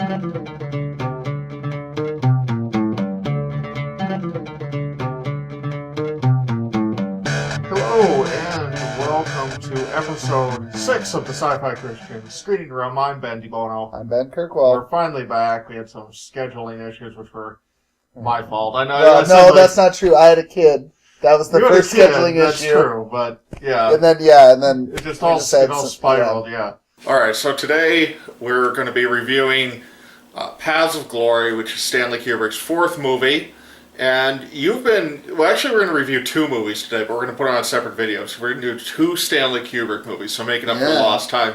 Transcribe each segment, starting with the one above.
Hello and welcome to episode 6 of the Sci-Fi Christian Screening Room. I'm Ben DeBono. I'm Ben Kirkwall. We're finally back. We had some scheduling issues, which were my fault. I know. Well, no, that's not true. I had a kid. That was the first scheduling that's issue. That's true, but yeah. And then it just all spiraled, yeah. Alright, so today we're going to be reviewing Paths of Glory, which is Stanley Kubrick's fourth movie. And we're going to review two movies today, but we're going to put on separate videos. We're going to do two Stanley Kubrick movies, so making up for lost time.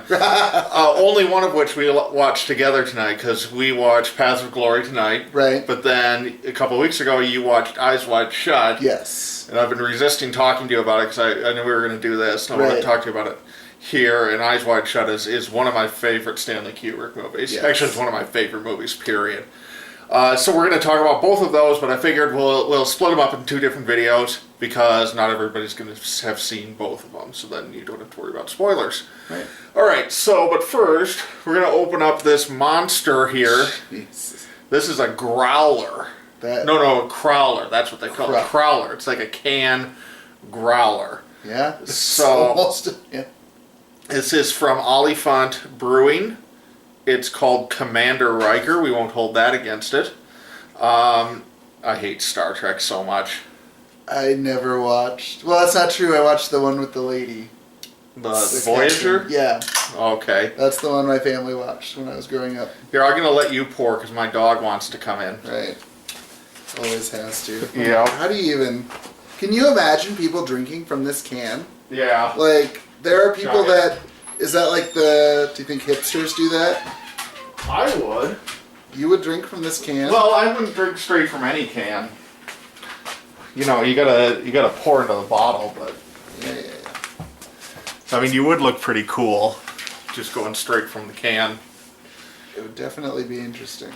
Only one of which we watched together tonight, because we watched Paths of Glory tonight. Right. But then, a couple of weeks ago, you watched Eyes Wide Shut. Yes. And I've been resisting talking to you about it, because I knew we were going to do this, and I want to talk to you about it here. And Eyes Wide Shut is one of my favorite Stanley Kubrick movies. Yes. Actually, it's one of my favorite movies, period. So we're going to talk about both of those, but I figured we'll split them up in two different videos because not everybody's going to have seen both of them, so then you don't have to worry about spoilers. Right. All right, but first, we're going to open up this monster here. Jeez. This is a growler. No, crowler. That's what they call it. Crowler. It's like a can growler. Yeah. So, almost, yeah. This is from Oliphant Brewing. It's called Commander Riker. We won't hold that against it. I hate Star Trek so much. I never watched. Well, that's not true. I watched the one with the lady. The Voyager? Yeah. Okay. That's the one my family watched when I was growing up. Here, I'm going to let you pour because my dog wants to come in. Right. Always has to. Yeah. How do you even... Can you imagine people drinking from this can? Yeah. Like, there are people that... Is that like do you think hipsters do that? I would. You would drink from this can? Well, I wouldn't drink straight from any can. You know, you gotta pour into the bottle, but... Yeah. I mean, you would look pretty cool, just going straight from the can. It would definitely be interesting.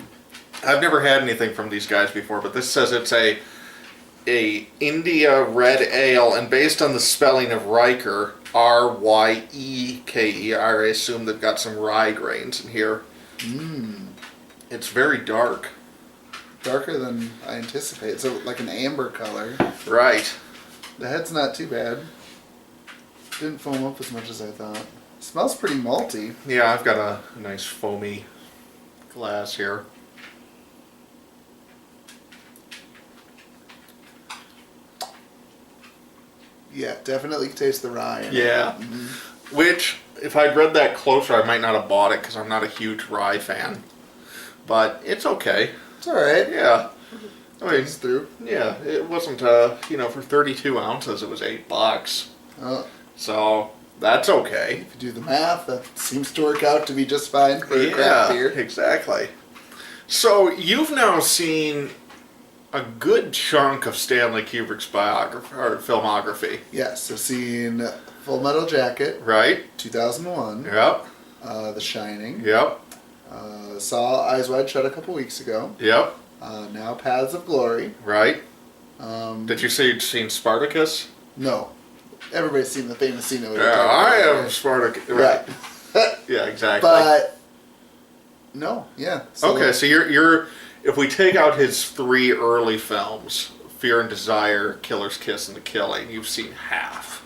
I've never had anything from these guys before, but this says it's a India Red Ale, and based on the spelling of Riker, Ryeker, I assume they've got some rye grains in here. It's very dark. Darker than I anticipate. So like an amber color. Right. The head's not too bad. Didn't foam up as much as I thought. Smells pretty malty. Yeah, I've got a nice foamy glass here. Yeah, definitely taste the rye. Yeah. Mm-hmm. Which, if I'd read that closer, I might not have bought it because I'm not a huge rye fan. But it's okay. It's alright. Yeah. I mean, it's through. Yeah, it wasn't, for 32 ounces, it was $8. So, that's okay. If you do the math, that seems to work out to be just fine for a craft beer. Yeah, exactly. So, you've now seen a good chunk of Stanley Kubrick's filmography. Yes, I've seen Full Metal Jacket. Right. 2001. Yep. The Shining. Yep. Saw Eyes Wide Shut a couple weeks ago. Yep. Now Paths of Glory. Right. Did you say you'd seen Spartacus? No. Everybody's seen the famous scene of it. Yeah, I am Spartacus. Right. Yeah, exactly. But, no, yeah. So okay, so you're if we take out his three early films, Fear and Desire, Killer's Kiss, and The Killing, you've seen half.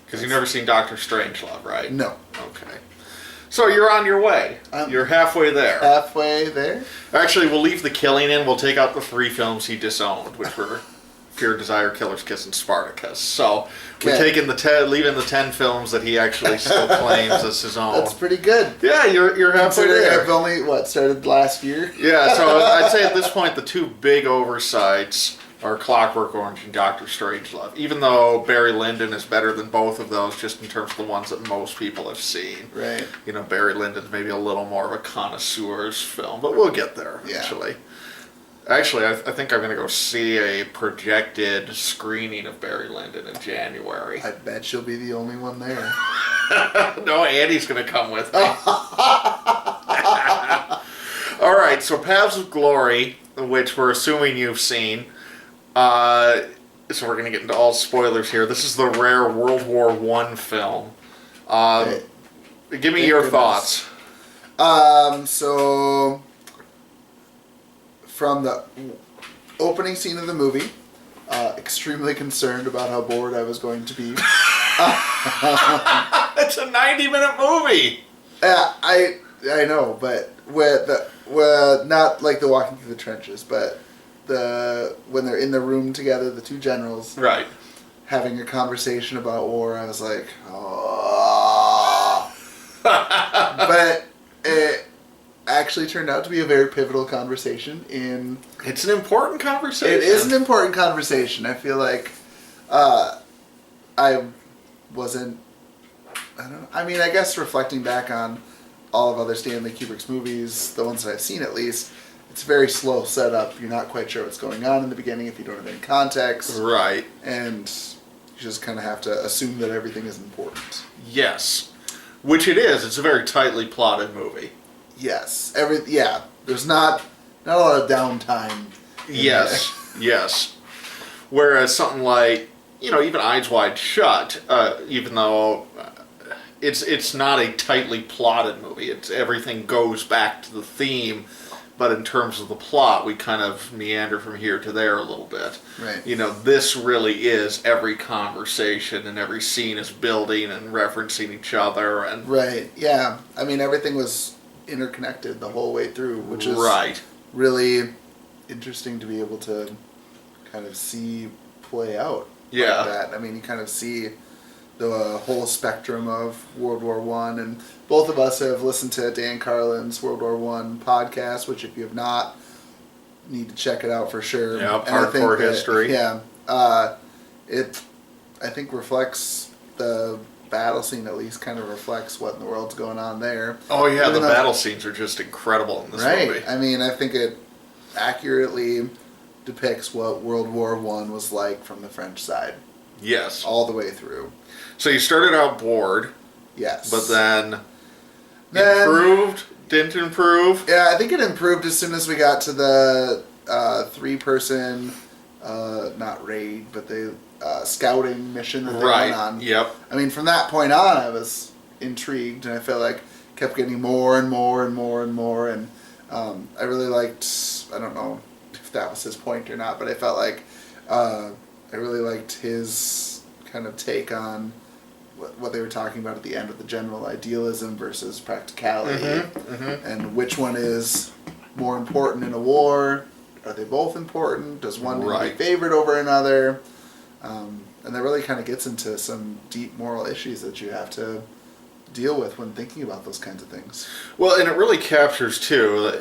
Because you've never seen Dr. Strangelove, right? No. Okay. So you're on your way. You're halfway there. Halfway there? Actually, we'll leave The Killing in. We'll take out the three films he disowned, which were Fear, Desire, Killer's Kiss, and Spartacus. So we're taking leaving the 10 films that he actually still claims as his own. That's pretty good. Yeah, you're halfway there. I've only started last year. Yeah, so I'd say at this point the two big oversights are Clockwork Orange and Dr. Strangelove. Even though Barry Lyndon is better than both of those, just in terms of the ones that most people have seen. Right. You know, Barry Lyndon's maybe a little more of a connoisseur's film, but we'll get there eventually. Actually, I think I'm going to go see a projected screening of Barry Lyndon in January. I bet you'll be the only one there. No, Andy's going to come with me. All right, so Paths of Glory, which we're assuming you've seen. So we're going to get into all spoilers here. This is the rare World War I film. Give me your thoughts. So from the opening scene of the movie, extremely concerned about how bored I was going to be. It's a 90-minute movie. Yeah, I know, but not like the walking through the trenches, but when they're in the room together, the two generals, right, having a conversation about war, I was like, oh. But it actually turned out to be a very pivotal conversation. It's an important conversation. It is an important conversation. I feel like I wasn't. I don't know. I mean, I guess reflecting back on all of other Stanley Kubrick's movies, the ones that I've seen at least, it's very slow setup. You're not quite sure what's going on in the beginning if you don't have any context. Right. And you just kind of have to assume that everything is important. Yes. Which it is. It's a very tightly plotted movie. Yes. There's not a lot of downtime. Yes. Yes. Whereas something like, even Eyes Wide Shut, even though it's not a tightly plotted movie, everything goes back to the theme, but in terms of the plot, we kind of meander from here to there a little bit. Right. This really is every conversation and every scene is building and referencing each other. And right, yeah. I mean, everything was interconnected the whole way through, which is right. Really interesting to be able to kind of see play out. Yeah. Like that. I mean, you kind of see the whole spectrum of World War I, and both of us have listened to Dan Carlin's World War I podcast, which if you have not, need to check it out for sure. Yeah, hardcore history. Yeah, it I think reflects the battle scene, at least kind of reflects what in the world's going on there. Oh yeah, the battle scenes are just incredible in this movie. Right. I mean, I think it accurately depicts what World War I was like from the French side. Yes. All the way through. So you started out bored. Yes. But then improved? Didn't improve? Yeah, I think it improved as soon as we got to the 3-person, not raid, but the scouting mission that they went on. Yep. I mean, from that point on, I was intrigued, and I felt like kept getting more and more and more and more, and I really liked, I don't know if that was his point or not, but I felt like I really liked his kind of take on what they were talking about at the end of the general idealism versus practicality, and which one is more important in a war. Are they both important? Does one need to be favored over another? And that really kind of gets into some deep moral issues that you have to deal with when thinking about those kinds of things. Well, and it really captures, too,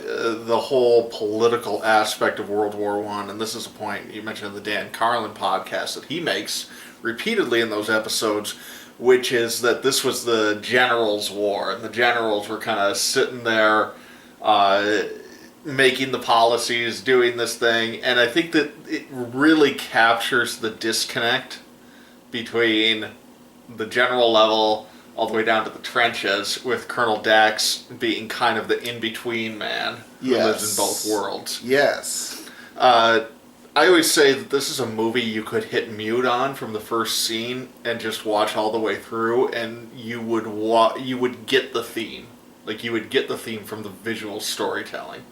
the whole political aspect of World War I, and this is a point you mentioned in the Dan Carlin podcast that he makes repeatedly in those episodes, which is that this was the generals' war, and the generals were kind of sitting there making the policies, doing this thing, and I think that it really captures the disconnect between the general level all the way down to the trenches, with Colonel Dax being kind of the in-between man who lives in both worlds. Yes. I always say that this is a movie you could hit mute on from the first scene and just watch all the way through, and you would get the theme. Like, you would get the theme from the visual storytelling.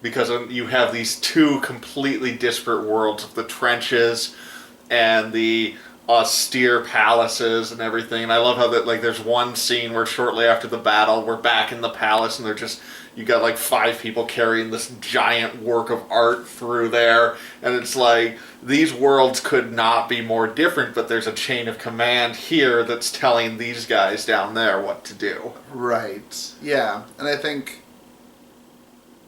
Because you have these two completely disparate worlds of the trenches and the austere palaces and everything. And I love how that, like, there's one scene where shortly after the battle, we're back in the palace, and they're just, you got like 5 people carrying this giant work of art through there, and it's like, these worlds could not be more different, but there's a chain of command here that's telling these guys down there what to do. Right. Yeah. And I think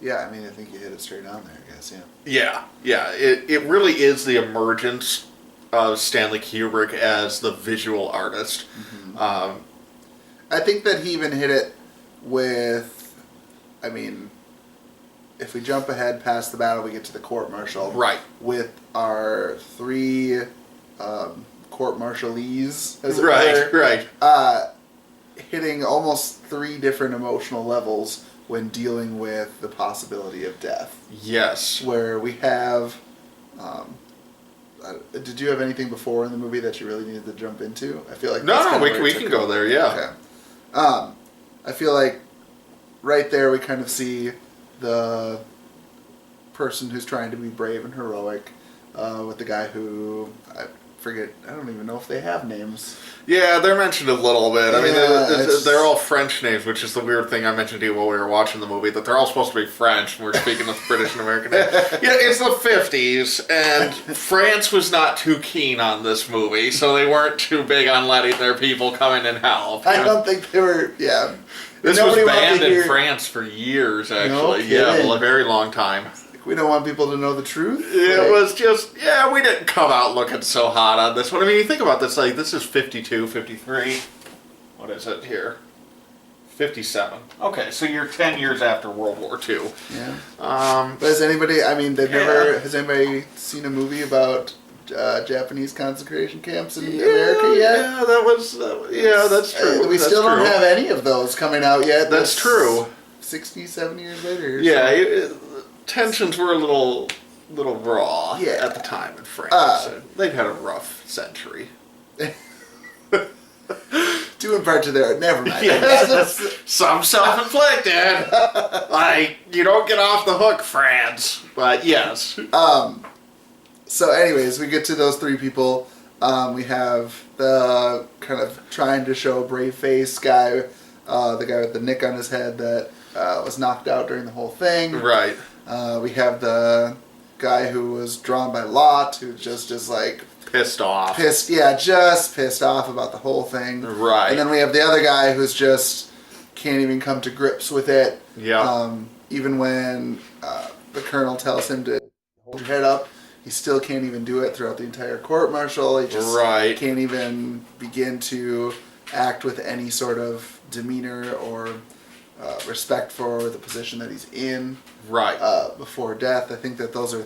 you hit it straight on there, I guess, yeah. Yeah. It really is the emergence of Stanley Kubrick as the visual artist. Mm-hmm. I think that he even hit it with, I mean, if we jump ahead past the battle, we get to the court-martial. Right. With our 3 court-martialees, as it were. Right. Hitting almost 3 different emotional levels when dealing with the possibility of death. Yes. Where we have... did you have anything before in the movie that you really needed to jump into? I feel like we can go there, yeah. Okay. I feel like right there we kind of see the person who's trying to be brave and heroic, with the guy who I don't even know if they have names. Yeah, they're mentioned a little bit. I mean, Yeah, they're all French names, which is the weird thing I mentioned to you while we were watching the movie, that they're all supposed to be French, and we're speaking with British and American names. Yeah, it's the 50s, and France was not too keen on this movie, so they weren't too big on letting their people come in and help. I don't think they were, yeah. This was banned in France for years, actually. Yeah, a very long time. We don't want people to know the truth. It was just, we didn't come out looking so hot on this one. I mean, you think about this, like, this is 52, 53. What is it here? 57. Okay, so you're 10 years after World War II. Yeah. But has anybody, I mean, has anybody seen a movie about Japanese concentration camps in America yet? Yeah, that's true. We still don't have any of those coming out yet. That's true. 67 years later. Yeah, tensions were a little raw at the time in France. They'd had a rough century. Due in part to their... Never mind. Some self-inflicted. Like, you don't get off the hook, France. But yes. So anyways, we get to those three people. We have the kind of trying to show brave face guy, the guy with the nick on his head that was knocked out during the whole thing. Right. We have the guy who was drawn by Lot, who's just like... Pissed off. Just pissed off about the whole thing. Right. And then we have the other guy who's just can't even come to grips with it. Yeah. Even when the colonel tells him to hold your head up, he still can't even do it throughout the entire court-martial. He just can't even begin to act with any sort of demeanor or respect for the position that he's in. Right. Before death. I think that those are...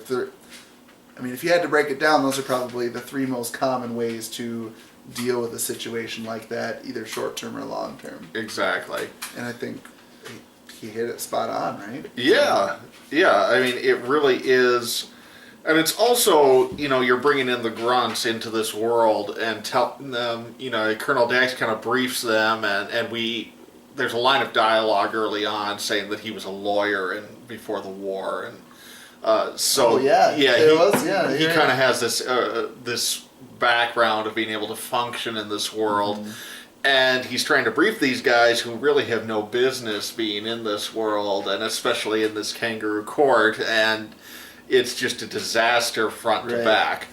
I mean, if you had to break it down, those are probably the three most common ways to deal with a situation like that, either short-term or long-term. Exactly. And I think he hit it spot on, right? Yeah. Yeah, I mean, it really is... And it's also, you're bringing in the grunts into this world and telling them, Colonel Dax kind of briefs them, and there's a line of dialogue early on saying that he was a lawyer before the war, and he kind of has this background of being able to function in this world, and he's trying to brief these guys who really have no business being in this world, and especially in this kangaroo court, and it's just a disaster front to back.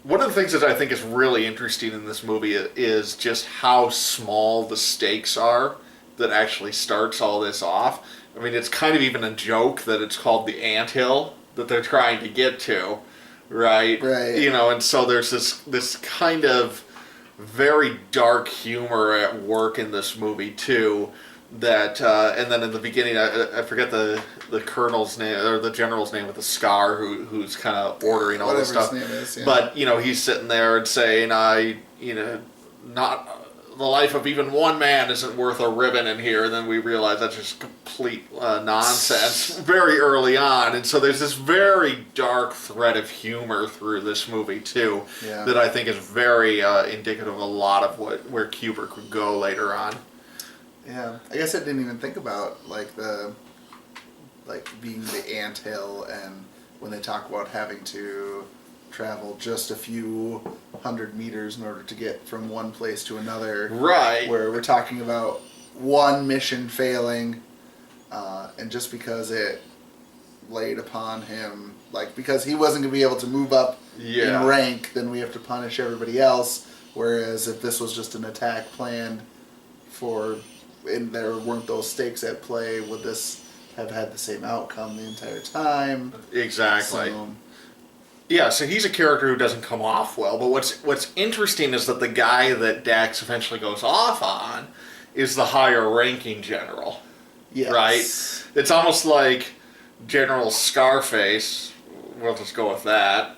One of the things that I think is really interesting in this movie is just how small the stakes are that actually starts all this off. I mean, it's kind of even a joke that it's called the Anthill that they're trying to get to, right? Right. And so there's this kind of very dark humor at work in this movie too. That and then in the beginning, I forget the colonel's name or the general's name with the scar who's kind of ordering all this stuff. Whatever his name is, But he's sitting there and saying, not the life of even one man isn't worth a ribbon in here, and then we realize that's just complete nonsense very early on, and so there's this very dark thread of humor through this movie too, that I think is very indicative of a lot of where Kubrick would go later on. Yeah, I guess I didn't even think about being the anthill, and when they talk about having to travel just a few hundred meters in order to get from one place to another. Right. Where we're talking about one mission failing, and just because it laid upon him, because he wasn't going to be able to move up in rank, then we have to punish everybody else. Whereas if this was just an attack planned and there weren't those stakes at play, would this have had the same outcome the entire time? Exactly. So he's a character who doesn't come off well, but what's interesting is that the guy that Dax eventually goes off on is the higher ranking general. Yes. Right? It's almost like General Scarface, we'll just go with that.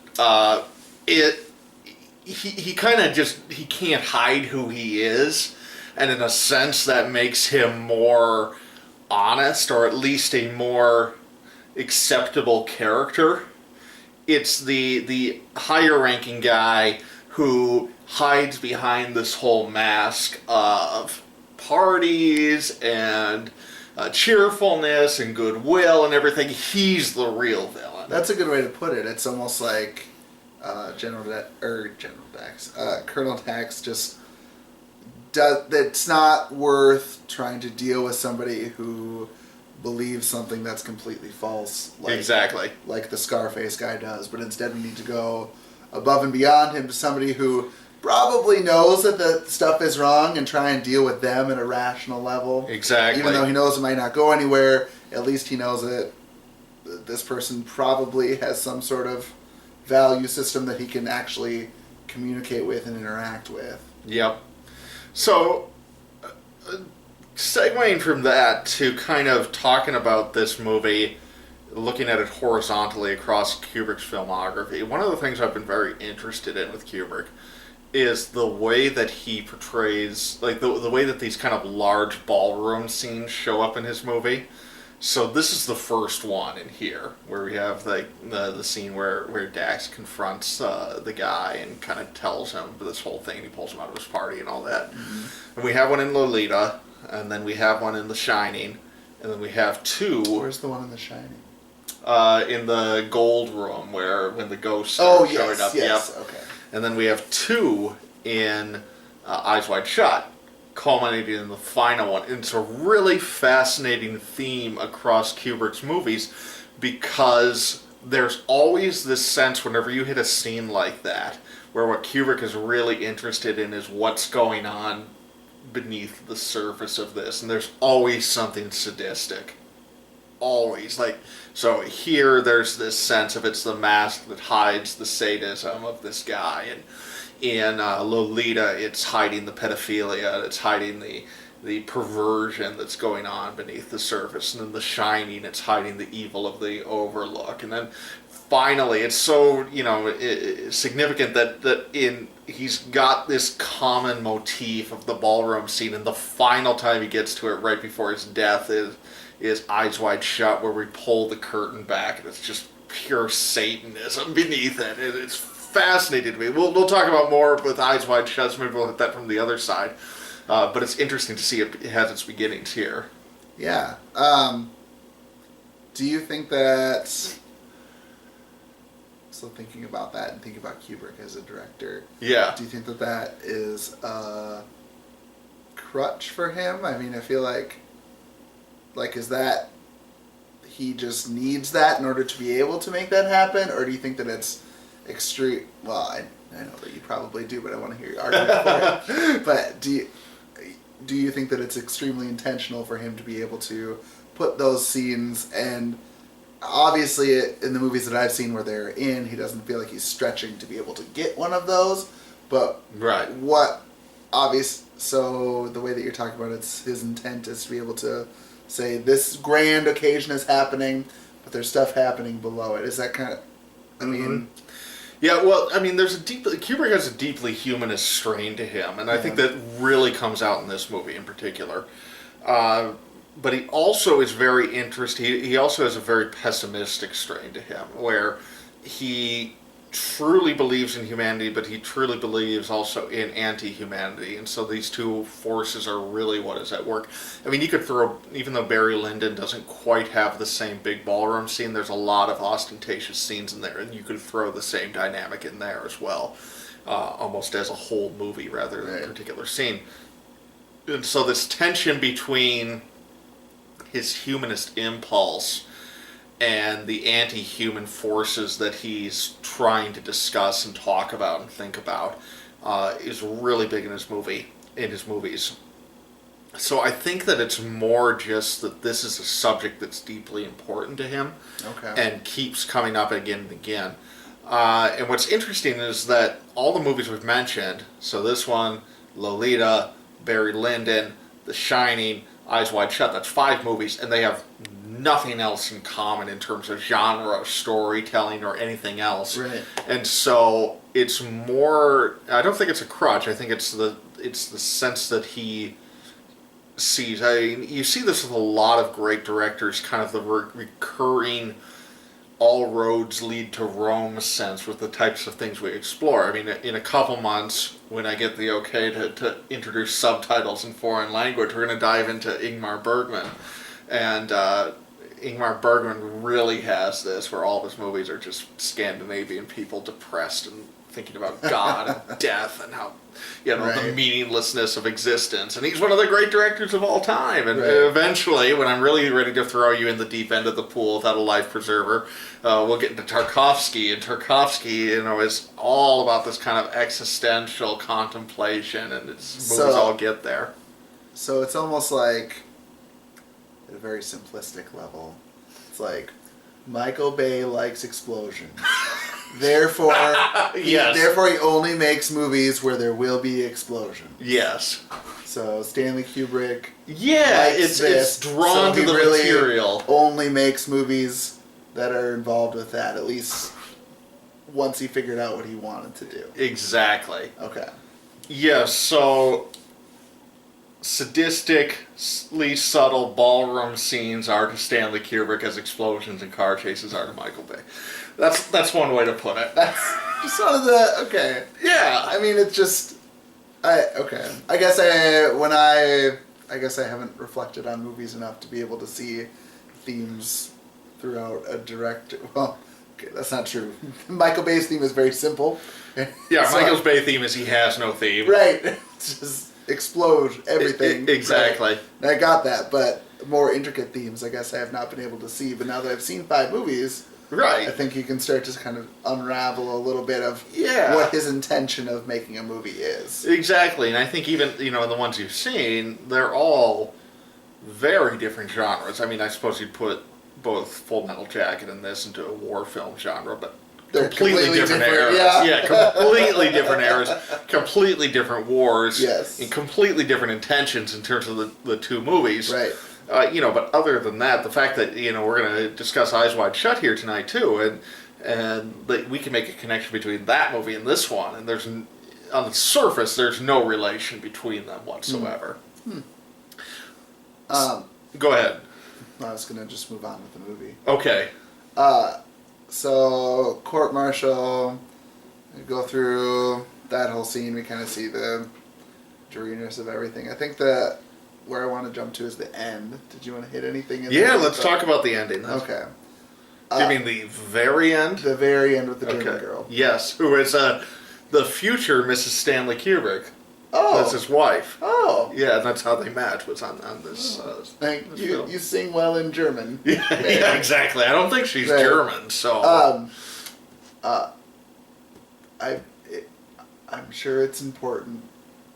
He kind of he can't hide who he is, and in a sense that makes him more honest, or at least a more acceptable character. It's the higher ranking guy who hides behind this whole mask of parties and cheerfulness and goodwill and everything. He's the real villain. That's a good way to put it. It's almost like Colonel Dax just does. It's not worth trying to deal with somebody who believes something that's completely false. Exactly. Like the Scarface guy does, but instead we need to go above and beyond him to somebody who probably knows that the stuff is wrong and try and deal with them at a rational level. Exactly. Even though he knows it might not go anywhere, at least he knows that this person probably has some sort of value system that he can actually communicate with and interact with. Yep. So, segueing from that to kind of talking about this movie, looking at it horizontally across Kubrick's filmography, one of the things I've been very interested in with Kubrick is the way that he portrays, like the way that these kind of large ballroom scenes show up in his movie. So this is the first one in here, where we have like the scene where Dax confronts the guy and kind of tells him this whole thing, and he pulls him out of his party and all that. Mm-hmm. And we have one in Lolita, and then we have one in The Shining, and then we have two... Where's the one in The Shining? In the gold room, when the ghosts start showing up. Yes, yep. Okay. And then we have two in Eyes Wide Shut, culminating in the final one. And it's a really fascinating theme across Kubrick's movies, because there's always this sense whenever you hit a scene like that, where what Kubrick is really interested in is what's going on beneath the surface of this. And there's always something sadistic. Always. So here there's this sense of it's the mask that hides the sadism of this guy, and in Lolita it's hiding the pedophilia, it's hiding the perversion that's going on beneath the surface, and in The Shining it's hiding the evil of the Overlook. And then finally it's so significant that he's got this common motif of the ballroom scene, and the final time he gets to it right before his death is Eyes Wide Shut, where we pull the curtain back, and it's just pure Satanism beneath it. It's fascinating to me. We'll talk about more with Eyes Wide Shut, so maybe we'll hit that from the other side. But it's interesting to see it has its beginnings here. Yeah. Do you think that... So thinking about that and thinking about Kubrick as a director, yeah, do you think that is a crutch for him? I mean, I feel like is that he just needs that in order to be able to make that happen, or do you think that it's extreme? Well, I know that you probably do, but I want to hear your argument for it. But do you think that it's extremely intentional for him to be able to put those scenes, and obviously in the movies that I've seen where they're in, he doesn't feel like he's stretching to be able to get one of those, but right. So the way that you're talking about it's his intent is to be able to say this grand occasion is happening, but there's stuff happening below it. Is that kind of, I mean... Yeah, well, I mean, Kubrick has a deeply humanist strain to him, and I think that really comes out in this movie in particular. But he also is very interested, he also has a very pessimistic strain to him, where he truly believes in humanity, but he truly believes also in anti-humanity, and so these two forces are really what is at work. I mean, you could throw, even though Barry Lyndon doesn't quite have the same big ballroom scene, there's a lot of ostentatious scenes in there, and you could throw the same dynamic in there as well, almost as a whole movie rather than a particular scene. And so this tension between his humanist impulse and the anti-human forces that he's trying to discuss and talk about and think about is really big in his movies. So I think that it's more just that this is a subject that's deeply important to him, and keeps coming up again and again. And what's interesting is that all the movies we've mentioned, so this one, Lolita, Barry Lyndon, The Shining, Eyes Wide Shut, that's 5 movies, and they have nothing else in common in terms of genre, storytelling, or anything else. Right. And so it's more, I don't think it's a crutch, I think it's the sense that he sees. I mean, you see this with a lot of great directors, kind of the recurring all roads lead to Rome sense with the types of things we explore. I mean, in a couple months, when I get the okay to introduce subtitles in foreign language, we're going to dive into Ingmar Bergman. And Ingmar Bergman really has this, where all of his movies are just Scandinavian people depressed and thinking about God and death and how, the meaninglessness of existence. And he's one of the great directors of all time. And eventually, when I'm really ready to throw you in the deep end of the pool without a life preserver, we'll get into Tarkovsky. And Tarkovsky, is all about this kind of existential contemplation, and his movies all get there. So it's almost like, at a very simplistic level, it's like Michael Bay likes explosions. Therefore, therefore he only makes movies where there will be explosions. Yes. So Stanley Kubrick, it's drawn to the material. Only makes movies that are involved with that. At least once he figured out what he wanted to do. Exactly. Okay. Yes. So sadistically subtle ballroom scenes are to Stanley Kubrick as explosions and car chases are to Michael Bay. That's one way to put it. That's just one of the okay. Yeah. I mean, it's just okay. I guess I haven't reflected on movies enough to be able to see themes throughout a direct. Well, okay, that's not true. Michael Bay's theme is very simple. Yeah, Michael Bay theme is he has no theme. Right. It's just explode everything. Exactly. Right. I got that, but more intricate themes, I guess I have not been able to see. But now that I've seen 5 movies, I think you can start to kind of unravel a little bit of what his intention of making a movie is. Exactly, and I think even in the ones you've seen, they're all very different genres. I mean, I suppose you'd put both Full Metal Jacket and this into a war film genre, but they're completely different eras. Yeah. Completely different eras, completely different wars, and completely different intentions in terms of the 2 movies. Right. But other than that, the fact that we're going to discuss Eyes Wide Shut here tonight too, and we can make a connection between that movie and this one, and there's on the surface there's no relation between them whatsoever. Go ahead. I was going to just move on with the movie. Okay. So Courtmartial, we go through that whole scene. We kind of see the dreariness of everything. I think that where I want to jump to is the end. Did you want to hit anything in there? Let's talk about the ending. Okay. Do you mean the very end? The very end with the German girl. Yes, who is the future Mrs. Stanley Kubrick. Oh. That's his wife. Oh. Yeah, that's how they met, was on this. Thank you. You sing well in German. Yeah, exactly. I don't think she's German, so. I'm sure it's important.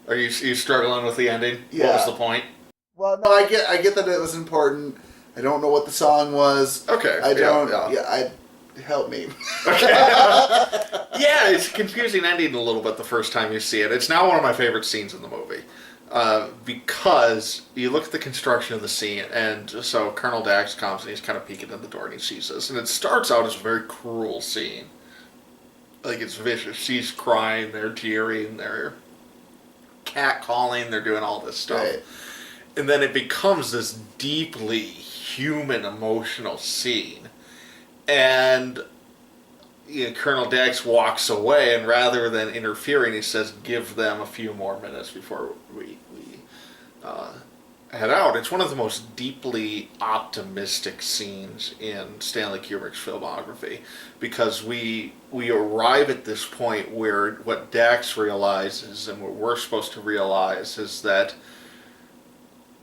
Are you struggling with the ending? Yeah. What was the point? Well, no, I get that it was important. I don't know what the song was. Okay. I don't. Help me. Okay. Yeah, it's a confusing ending a little bit the first time you see it. It's now one of my favorite scenes in the movie. Because you look at the construction of the scene, and so Colonel Dax comes and he's kind of peeking in the door and he sees this. And it starts out as a very cruel scene. Like, it's vicious. She's crying, they're jeering, they're catcalling, they're doing all this stuff. Right. And then it becomes this deeply human, emotional scene. And Colonel Dax walks away, and rather than interfering, he says, give them a few more minutes before we head out. It's one of the most deeply optimistic scenes in Stanley Kubrick's filmography, because we arrive at this point where what Dax realizes and what we're supposed to realize is that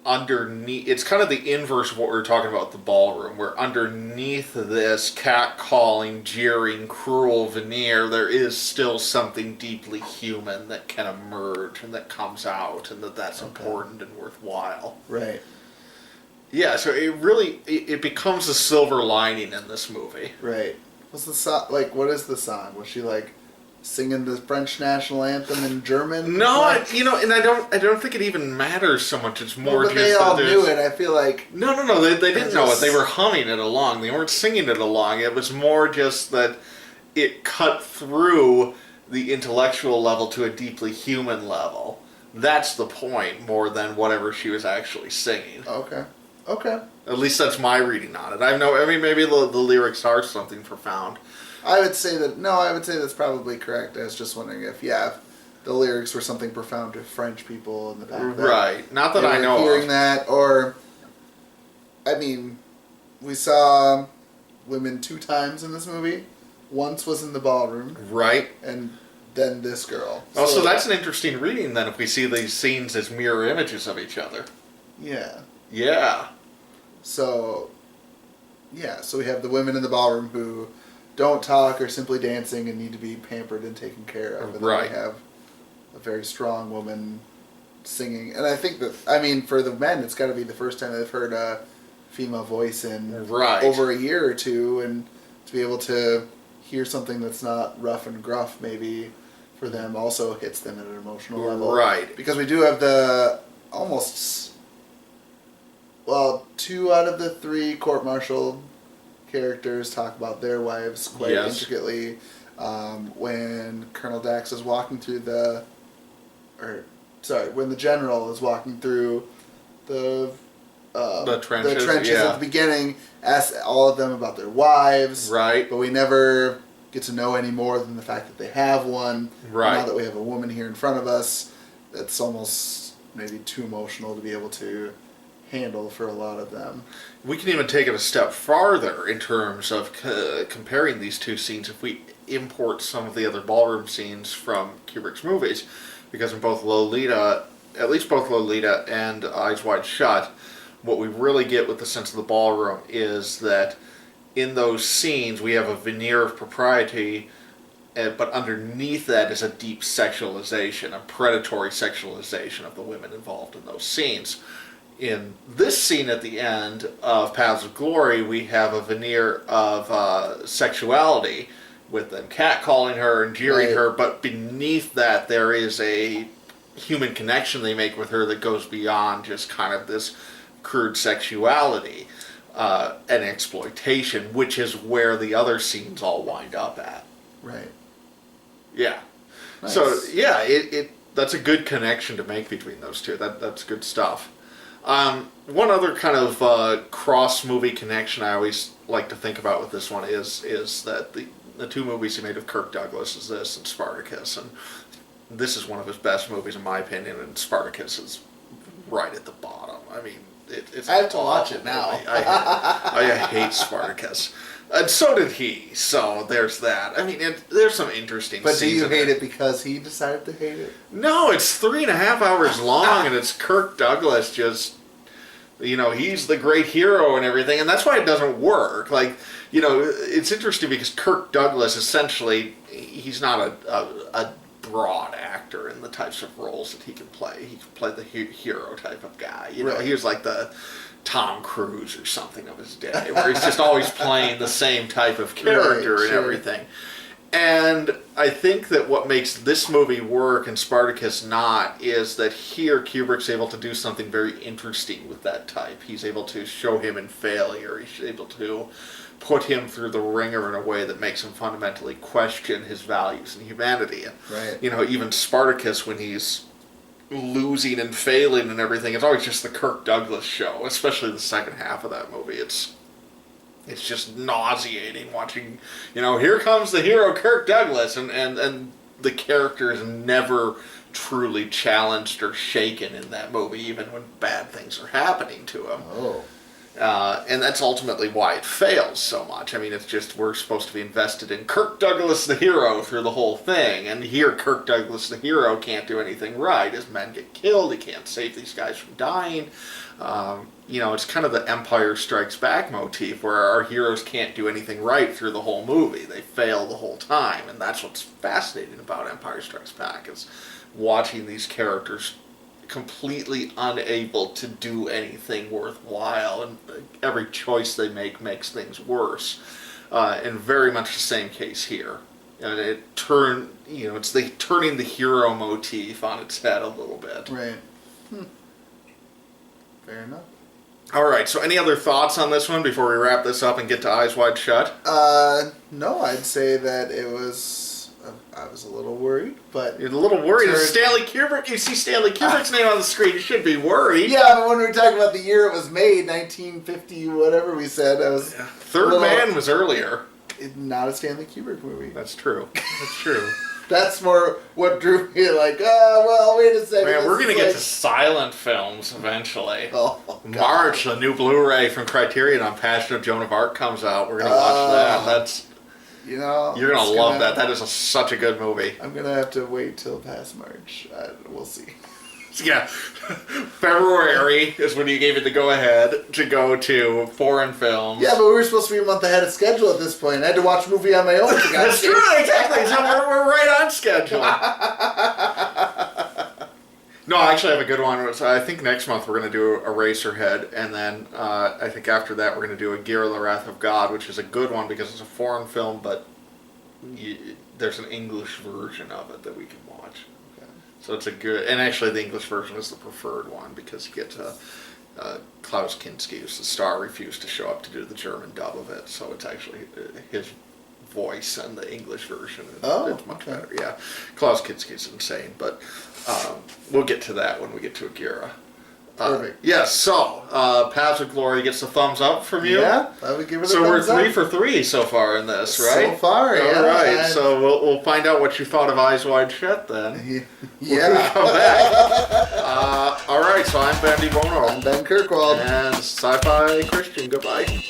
underneath, it's kind of the inverse of what we were talking about at the ballroom, where underneath this catcalling, jeering, cruel veneer, there is still something deeply human that can emerge and that comes out, and that's important and worthwhile. Right. Yeah, so it becomes a silver lining in this movie. Right. What's the song? Like, what is the song? Was she like singing the French national anthem in German? No, and I don't think it even matters so much. It's more but just they all knew it. I feel like no, they didn't know it. They were humming it along. They weren't singing it along. It was more just that it cut through the intellectual level to a deeply human level. That's the point, more than whatever she was actually singing. Okay. At least that's my reading on it. Maybe the lyrics are something profound. I would say that's probably correct. I was just wondering if the lyrics were something profound to French people in the back. Right. Not that I know hearing of. that, or I mean, we saw women 2 times in this movie. Once was in the ballroom. Right. And then this girl. Oh, so that's an interesting reading then, if we see these scenes as mirror images of each other. Yeah. Yeah. So we have the women in the ballroom who don't talk, are simply dancing, and need to be pampered and taken care of. And right. then we have a very strong woman singing. And I think that, I mean, for the men, it's got to be the first time they've heard a female voice in over a year or two, and to be able to hear something that's not rough and gruff maybe for them also hits them at an emotional level. Right. Because we do have the almost, 2 out of the 3 court-martial characters talk about their wives quite intricately. When Colonel Dax is walking through when the general is walking through the trenches at the beginning, asks all of them about their wives. Right. But we never get to know any more than the fact that they have one. Right. Now that we have a woman here in front of us, that's almost maybe too emotional to be able to handle for a lot of them. We can even take it a step farther in terms of comparing these 2 scenes if we import some of the other ballroom scenes from Kubrick's movies, because in both Lolita, at least both Lolita and Eyes Wide Shut, what we really get with the sense of the ballroom is that in those scenes we have a veneer of propriety, but underneath that is a deep sexualization, a predatory sexualization of the women involved in those scenes. In this scene at the end of Paths of Glory, we have a veneer of sexuality, with them catcalling her and jeering her, but beneath that there is a human connection they make with her that goes beyond just kind of this crude sexuality and exploitation, which is where the other scenes all wind up at. Right. Yeah. Nice. So, yeah, that's a good connection to make between those two. That's good stuff. One other kind of cross-movie connection I always like to think about with this one is that the 2 movies he made with Kirk Douglas is this and Spartacus, and this is one of his best movies in my opinion, and Spartacus is right at the bottom. I mean, it's I have to watch it now. I hate Spartacus. And so did he, so there's that. I mean, there's some interesting But scenes. Do you hate it because he decided to hate it? No, it's 3.5 hours long, and it's Kirk Douglas just, he's the great hero and everything, and that's why it doesn't work. Like, it's interesting because Kirk Douglas, essentially, he's not a broad actor in the types of roles that he can play. He can play the hero type of guy. Right. He was like the Tom Cruise or something of his day, where he's just always playing the same type of character and everything. And I think that what makes this movie work and Spartacus not is that here Kubrick's able to do something very interesting with that type. He's able to show him in failure. He's able to put him through the ringer in a way that makes him fundamentally question his values and humanity. And, right. Even Spartacus, when he's losing and failing and everything, it's always just the Kirk Douglas show, especially the second half of that movie. It's just nauseating watching, here comes the hero Kirk Douglas, and the character is never truly challenged or shaken in that movie, even when bad things are happening to him. Oh. And that's ultimately why it fails so much. I mean, it's just we're supposed to be invested in Kirk Douglas the hero through the whole thing, and here Kirk Douglas the hero can't do anything right. His men get killed, he can't save these guys from dying. It's kind of the Empire Strikes Back motif, where our heroes can't do anything right through the whole movie. They fail the whole time, and that's what's fascinating about Empire Strikes Back, is watching these characters completely unable to do anything worthwhile, and every choice they make makes things worse. And very much the same case here. And it's turning the hero motif on its head a little bit. Right. Fair enough. All right, so any other thoughts on this one before we wrap this up and get to Eyes Wide Shut? No, I'd say that it was... I was a little worried, but... You're a little worried. It's Stanley Kubrick. You see Stanley Kubrick's name on the screen, you should be worried. Yeah, but when we were talking about the year it was made, 1950, whatever we said, I was... Third Man was earlier. Not a Stanley Kubrick movie. That's true. That's true. That's more what drew me. Like, well, wait a second. Man, this we're gonna is get like- to silent films eventually. Oh, God. March, the new Blu-ray from Criterion on Passion of Joan of Arc comes out. We're gonna watch that. That's You know, you're gonna it's love that. That is such a good movie. I'm gonna have to wait till past March. We'll see. Yeah, February is when you gave it the go-ahead to go to foreign films. Yeah, but we were supposed to be a month ahead of schedule at this point. I had to watch a movie on my own. That's true, exactly. So we're right on schedule. No, I actually have a good one. So I think next month we're going to do Eraserhead, and then I think after that we're going to do Agira, the Wrath of God, which is a good one because it's a foreign film, but there's an English version of it that we can watch. So it's a good, and actually the English version is the preferred one because you get Klaus Kinski, who's the star, refused to show up to do the German dub of it, so it's actually his voice in the English version. It's much better. Yeah, Klaus Kinski's insane, but we'll get to that when we get to Agira. Perfect. Yes, so Paths of Glory gets a thumbs up from you. Yeah, I would give it a so we're thumbs up. 3 for 3 so far in this, right? So far, yeah. All right, And- so we'll find out what you thought of Eyes Wide Shut then. Yeah. When we come back. All right, so I'm Ben DeBono. I'm Ben Kirkwald. And Sci-Fi Christian. Goodbye.